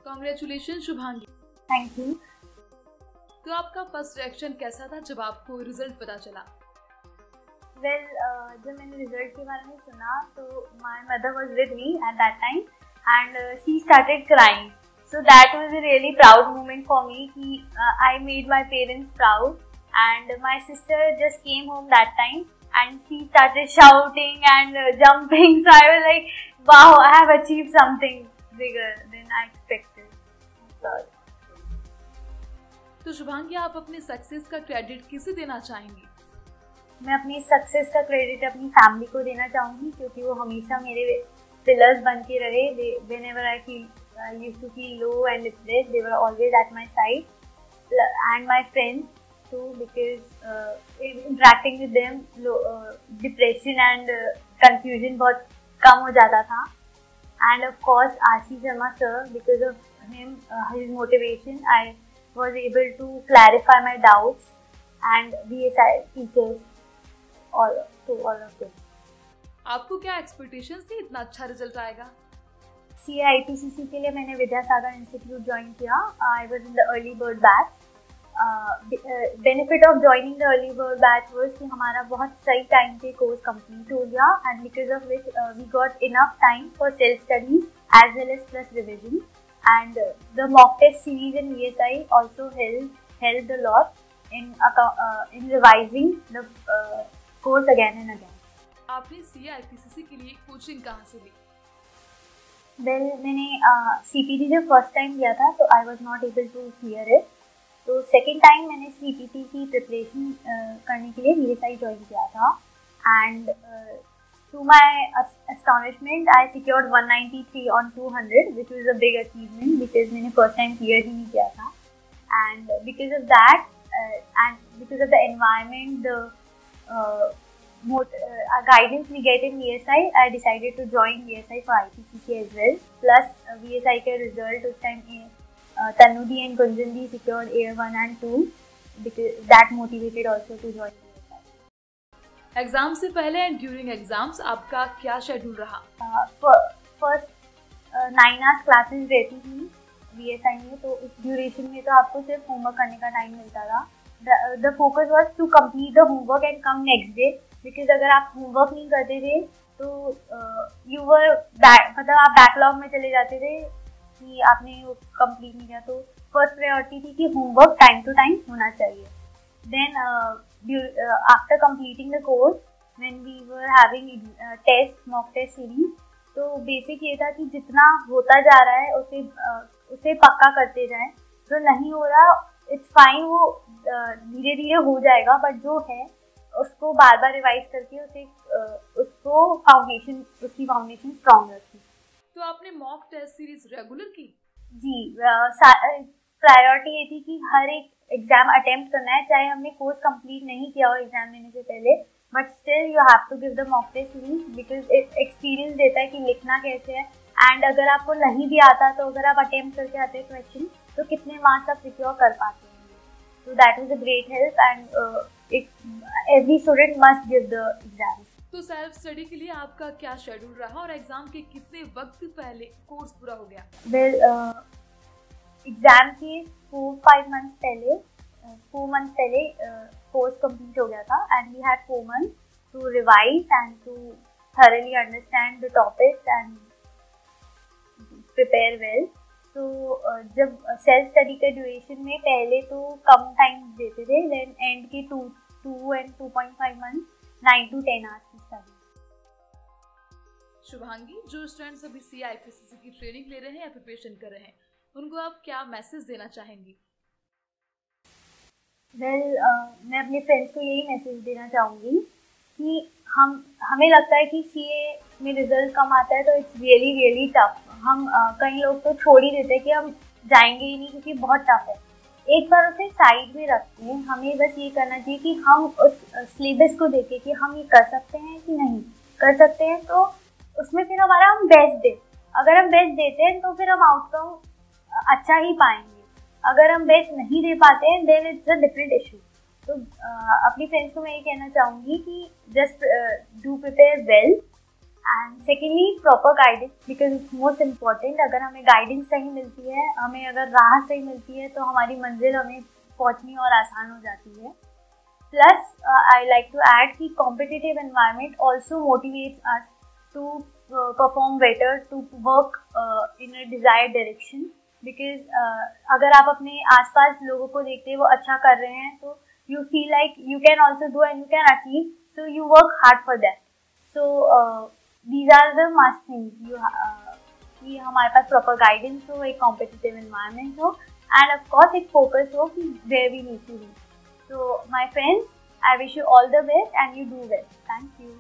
Congratulation Shubhangi. Thank you. तो आपका first reaction कैसा था जब आपको रिजल्ट पता चला? जब मैंने रिजल्ट के बारे में सुना तो my mother was with me at that time and she started crying, so that was a really proud moment for me कि I made my parents proud and my sister just came home that time and she started shouting and jumping, so I was like, wow, I have achieved something bigger than I expected. तो शुभांगी, आप अपने success का credit किसे देना चाहेंगी? मैं अपनी success का क्रेडिट अपनी फैमिली को देना चाहूँगी, क्योंकि वो हमेशा मेरे पिलर्स बन के रहे। whenever I used to feel low and depressed, they were always at my side, and my friends too, because interacting with them depression and confusion बहुत कम हो जाता था। And of course Ashish Sharma sir, because of him, his motivation, I was able to clarify my doubts, and VSI teachers, all of them. आपको क्या expectations थी इतना अच्छा result आएगा? CIPCC के लिए मैंने विद्यासागर इंस्टीट्यूट ज्वाइन किया। I was in the early bird batch. Benefit of joining the early bird batch was कि हमारा बहुत सही टाइम पे कोर्स कंप्लीट हो गया, and because of which we got enough time for self study as well as plus revision, and the mock test series in VSI also helped a lot in revising the course again and again. आपने CIPCC के लिए coaching कहाँ से ली? मैंने CPT जब first time दिया था तो I was not able to clear it. तो सेकेंड टाइम मैंने CPT की प्रिपरेशन करने के लिए VSI ज्वाइन किया था, and to my astonishment I secured 193 on 200, which was a big achievement because मैंने फर्स्ट टाइम क्लियर ही नहीं किया था, and because of that and because of the environment, the guidance we get in VSI, I decided to join VSI for IPCC as well. Plus VSI के result उस time Tanudi and Gunjan secured Air 1 and 2, because that motivated also to join VSI. Exam से पहले and during exams आपका क्या schedule रहा? First 9 hours classes रहती थी VSI में, तो उस ड्यूरेशन में तो आपको सिर्फ होमवर्क करने का टाइम मिलता था। The focus was to complete the homework and come next day, because अगर आप होमवर्क नहीं करते थे तो मतलब आप बैकलॉग में चले जाते थे कि आपने वो कंप्लीट नहीं किया। तो फर्स्ट प्रायोरिटी थी कि होमवर्क टाइम टू टाइम होना चाहिए। Then after completing the course when we were having test mock test series, तो बेसिक ये था कि जितना होता जा रहा है उसे पक्का करते जाएं। जो नहीं हो रहा इट्स फाइन, वो धीरे धीरे हो जाएगा, बट जो है उसको बार बार रिवाइज करके उसकी फाउंडेशन स्ट्रॉन्ग रखी। तो आपने मॉक टेस्ट सीरीज रेगुलर की? जी, प्रायोरिटी ये थी कि हर एक एग्जाम अटेम्प्ट करना है, चाहे हमने कोर्स कंप्लीट नहीं किया हो एग्जाम देने से पहले, but still you have to give the mock test series, because experience देता है कि लिखना कैसे है, एंड अगर आपको नहीं भी आता तो अगर आप अटेम्प्ट करके आते हैं क्वेश्चन तो कितने मार्क्स आप सिक्योर कर पाते हैं। तो that was a great help, and every student must give the exam. तो सेल्फ स्टडी के लिए आपका क्या शेड्यूल रहा और एग्जाम के कितने वक्त पहले कोर्स पूरा हो गया? एग्जाम के 4 मंथ्स पहले कोर्स कंप्लीट हो गया था, and we had 4 months to revise and to thoroughly understand the topics and prepare well. तो जब सेल्फ स्टडी का ड्यूरेशन में पहले तो कम टाइम देते थे, देन एंड के 2 and 2.5 मंथ्स 9 to 10 आवर्स की स्टडी। शुभांगी, जो स्टूडेंट्स अभी CIPCC की ट्रेनिंग ले रहे हैं या प्रिपरेशन कर रहे हैं, उनको आप क्या मैसेज देना चाहेंगी? मैं अपने फ्रेंड्स को यही मैसेज देना चाहूँगी कि हमें लगता है कि CA में रिजल्ट कम आता है तो इट्स रियली टफ। हम कई लोग तो छोड़ ही देते हैं कि हम जाएंगे ही नहीं क्योंकि बहुत टफ है। एक बार उसे साइड में रखते हैं, हमें बस ये करना चाहिए कि हम उस सिलेबस को देखें कि हम ये कर सकते हैं कि नहीं कर सकते हैं, तो उसमें फिर हमारा हम बेस्ट दें। अगर हम बेस्ट देते हैं तो फिर हम आउटकम अच्छा ही पाएंगे। अगर हम बेस्ट नहीं दे पाते हैं then it's a different issue. तो अपनी फ्रेंड्स को मैं ये कहना चाहूँगी कि just do prepare well and secondly proper guidance, because it's most important. अगर हमें गाइडेंस सही मिलती है, हमें अगर राह सही मिलती है, तो हमारी मंजिल हमें पहुंचनी और आसान हो जाती है. Plus I like to add कि competitive environment also motivates us to perform better, to work in a desired direction. Because अगर आप अपने आसपास लोगों को देखते हैं वो अच्छा कर रहे हैं, तो you feel like you can also do and you can achieve, so you work hard for that. So these are the must things. कि हमारे पास proper guidance हो, एक competitive environment हो, and of course एक focus हो कि where we need to reach. So my friends, I wish you all the best and you do well. Thank you.